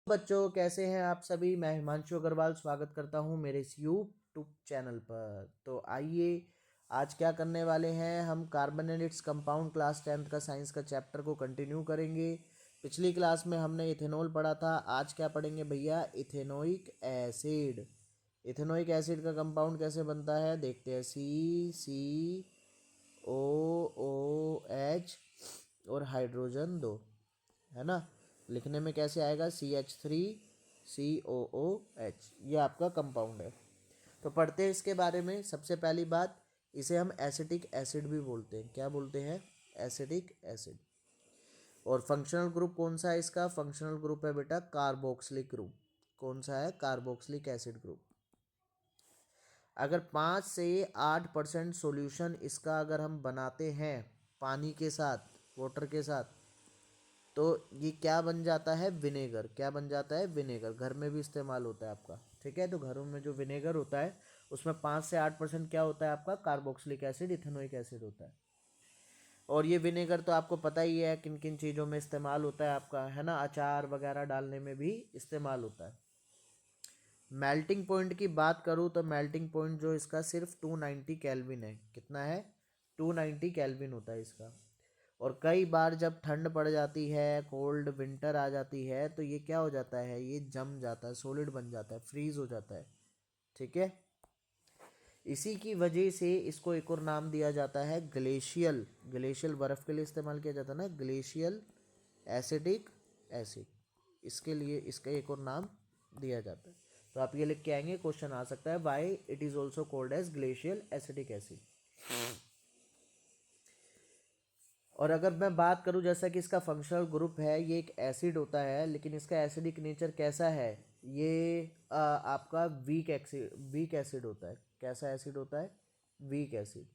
बच्चों, कैसे हैं आप सभी। मैं हिमांशु अग्रवाल स्वागत करता हूं मेरे इस यूट्यूब चैनल पर। तो आइए, आज क्या करने वाले हैं हम। Carbon and its compound class 10th का साइंस का चैप्टर को कंटिन्यू करेंगे। पिछली क्लास में हमने इथेनॉल पढ़ा था। आज क्या पढ़ेंगे भैया, इथेनोइक एसिड। इथेनोइक एसिड का कंपाउंड कैसे बनता है देखते हैं। CCOOH और हाइड्रोजन 2, है ना। लिखने में कैसे आएगा, CH3COOH। ये आपका कंपाउंड है। तो पढ़ते हैं इसके बारे में। सबसे पहली बात, इसे हम एसिटिक एसिड भी बोलते हैं। क्या बोलते हैं, एसिटिक एसिड। और फंक्शनल ग्रुप कौन सा है इसका, फंक्शनल ग्रुप है बेटा कार्बोक्सिलिक ग्रुप। कौन सा है, कार्बोक्सिलिक एसिड ग्रुप। अगर 5 से 8% सोल्यूशन इसका अगर हम बनाते हैं पानी के साथ, वाटर के साथ, तो ये क्या बन जाता है, विनेगर। क्या बन जाता है, विनेगर। घर में भी इस्तेमाल होता है आपका, ठीक है। तो घरों में जो विनेगर होता है उसमें 5 से 8% क्या होता है आपका, कार्बोक्सिलिक एसिड, इथेनोइक एसिड होता है। और ये विनेगर तो आपको पता ही है किन किन चीज़ों में इस्तेमाल होता है आपका, है ना। अचार वगैरह डालने में भी इस्तेमाल होता है। मेल्टिंग पॉइंट की बात करूँ तो मेल्टिंग पॉइंट जो इसका सिर्फ 290 केल्विन है। कितना है, 290 केल्विन होता है इसका। और कई बार जब ठंड पड़ जाती है, कोल्ड विंटर आ जाती है, तो ये क्या हो जाता है, ये जम जाता है, सॉलिड बन जाता है, फ्रीज हो जाता है, ठीक है। इसी की वजह से इसको एक और नाम दिया जाता है ग्लेशियल। ग्लेशियल बर्फ़ के लिए इस्तेमाल किया जाता है ना, ग्लेशियल एसिडिक एसिड। इसके लिए इसका एक और नाम दिया जाता है। तो आप ये लिख के आएंगे, क्वेश्चन आ सकता है, why it is also called as glacial acidic acid. और अगर मैं बात करूं, जैसा कि इसका फंक्शनल ग्रुप है, ये एक एसिड होता है, लेकिन इसका एसिडिक नेचर कैसा है, ये आपका वीक एसिड होता है। कैसा एसिड होता है, वीक एसिड।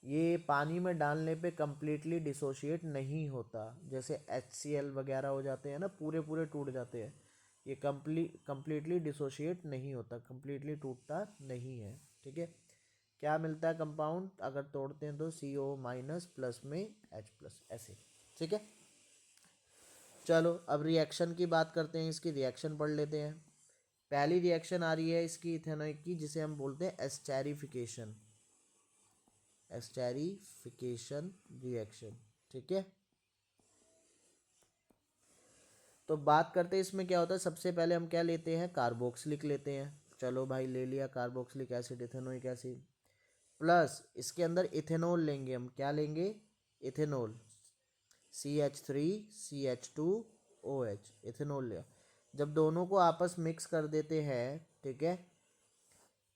ये पानी में डालने पे कम्प्लीटली डिसोशिएट नहीं होता। जैसे HCl वगैरह हो जाते हैं ना, पूरे पूरे टूट जाते हैं। ये कम्प्लीटली डिसोशिएट नहीं होता, कम्प्लीटली टूटता नहीं है, ठीक है। क्या मिलता है कंपाउंड, अगर तोड़ते हैं तो CO- प्लस में H+, ऐसे, ठीक है। चलो अब रिएक्शन की बात करते हैं, इसकी रिएक्शन पढ़ लेते हैं। पहली रिएक्शन आ रही है इसकी इथेनॉइक की, जिसे हम बोलते हैं एस्टेरिफिकेशन। एस्टेरिफिकेशन रिएक्शन, ठीक है। तो बात करते हैं इसमें क्या होता है। सबसे पहले हम क्या लेते हैं, कार्बोक्सिलिक लेते हैं। चलो भाई, ले लिया carboxylic acid, ethanoic acid. Plus इसके अंदर इथेनॉल लेंगे हम। क्या लेंगे, इथेनॉल। CH3CH2OH, इथेनॉल लिया। जब दोनों को आपस मिक्स कर देते हैं, ठीक है,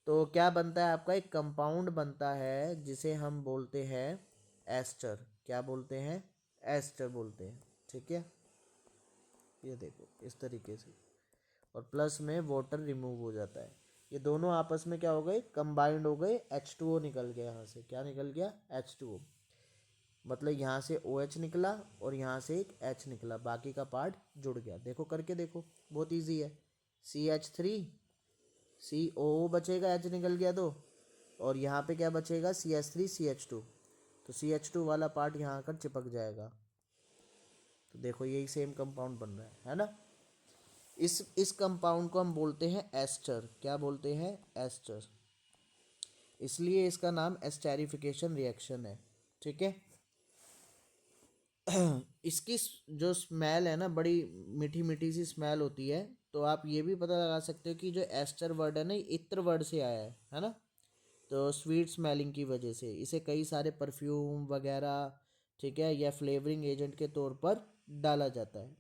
तो क्या बनता है आपका, एक कंपाउंड बनता है जिसे हम बोलते हैं एस्टर। क्या बोलते हैं, एस्टर बोलते हैं, ठीक है। ये देखो इस तरीके से। और प्लस में वाटर रिमूव हो जाता है। ये दोनों आपस में क्या हो गए, कंबाइंड हो गए, H2O निकल गया यहाँ से। क्या निकल गया, H2O। मतलब यहाँ से OH निकला और यहाँ से एक H निकला, बाकी का पार्ट जुड़ गया। देखो करके देखो, बहुत इजी है। CH3CO बचेगा, H निकल गया तो। और यहाँ पे क्या बचेगा, CH3CH2। तो CH2 वाला पार्ट यहाँ आकर चिपक जाएगा। तो देखो यही सेम कंपाउंड बन रहा है ना। इस कंपाउंड को हम बोलते हैं एस्टर। क्या बोलते हैं, एस्टर। इसलिए इसका नाम एस्टेरिफिकेशन रिएक्शन है, ठीक है। इसकी जो स्मेल है ना, बड़ी मीठी मीठी सी स्मेल होती है। तो आप ये भी पता लगा सकते हो कि जो एस्टर वर्ड है ना, ये इत्र वर्ड से आया है ना। तो स्वीट स्मेलिंग की वजह से इसे कई सारे परफ्यूम वगैरह, ठीक है, या फ्लेवरिंग एजेंट के तौर पर डाला जाता है।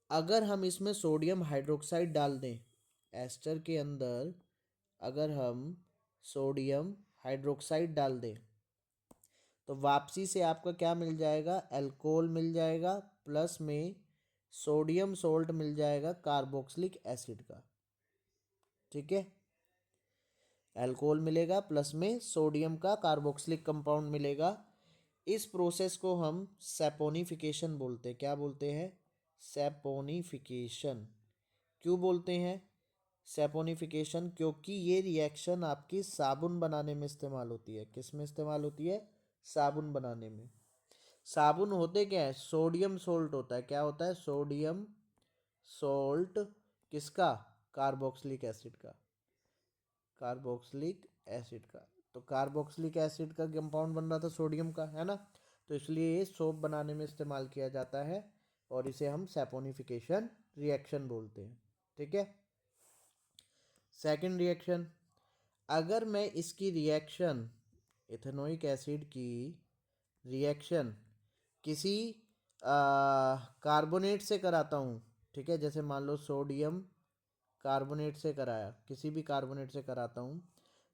अगर हम इसमें सोडियम हाइड्रोक्साइड डाल दें, एस्टर के अंदर अगर हम सोडियम हाइड्रोक्साइड डाल दें, तो वापसी से आपका क्या मिल जाएगा, अल्कोहल मिल जाएगा, प्लस में सोडियम सोल्ट मिल जाएगा कार्बोक्सिलिक एसिड का, ठीक है। अल्कोहल मिलेगा, प्लस में सोडियम का कार्बोक्सिलिक कंपाउंड मिलेगा। इस प्रोसेस को हम सैपोनिफिकेशन बोलते हैं। क्या बोलते हैं, सैपोनिफिकेशन। क्यों बोलते हैं सैपोनिफिकेशन, क्योंकि ये रिएक्शन आपकी साबुन बनाने में इस्तेमाल होती है। किस में इस्तेमाल होती है, साबुन बनाने में। साबुन होते क्या है, सोडियम सोल्ट होता है। क्या होता है, सोडियम सोल्ट किसका, कार्बोक्सिलिक एसिड का, कार्बोक्सिलिक एसिड का। तो कार्बोक्सिलिक एसिड का कंपाउंड बन रहा था सोडियम का, है ना। तो इसलिए ये सोप बनाने में इस्तेमाल किया जाता है और इसे हम सैपोनिफिकेशन रिएक्शन बोलते हैं। ठीक है। सेकंड रिएक्शन, अगर मैं इसकी रिएक्शन, इथेनोइक एसिड की रिएक्शन किसी कार्बोनेट से कराता हूँ, ठीक है, जैसे मान लो सोडियम कार्बोनेट से कराया, किसी भी कार्बोनेट से कराता हूँ,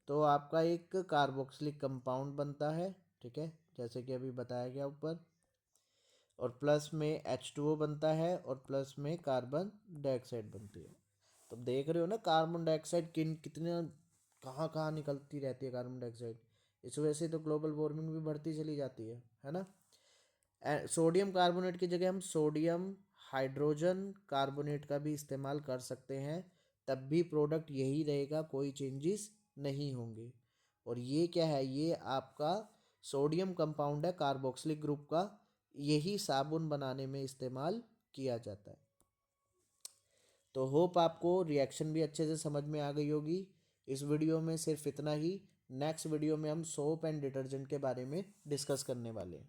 तो आपका एक कार्बोक्सिलिक कंपाउंड बनता है, ठीक है, जैसे कि अभी बताया गया ऊपर, और प्लस में H2O बनता है और प्लस में कार्बन डाइऑक्साइड बनती है। तो देख रहे हो ना कार्बन डाइऑक्साइड कितने कहाँ कहाँ निकलती रहती है कार्बन डाइऑक्साइड। इस वजह से तो ग्लोबल वार्मिंग भी बढ़ती चली जाती है ना। सोडियम कार्बोनेट की जगह हम सोडियम हाइड्रोजन कार्बोनेट का भी इस्तेमाल कर सकते हैं, तब भी प्रोडक्ट यही रहेगा, कोई चेंजेस नहीं होंगे। और ये क्या है, ये आपका सोडियम कंपाउंड है कार्बोक्सिलिक ग्रुप का, यही साबुन बनाने में इस्तेमाल किया जाता है। तो होप आपको रिएक्शन भी अच्छे से समझ में आ गई होगी। इस वीडियो में सिर्फ इतना ही। नेक्स्ट वीडियो में हम सोप एंड डिटर्जेंट के बारे में डिस्कस करने वाले हैं।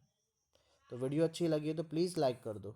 तो वीडियो अच्छी लगी है तो प्लीज़ लाइक कर दो।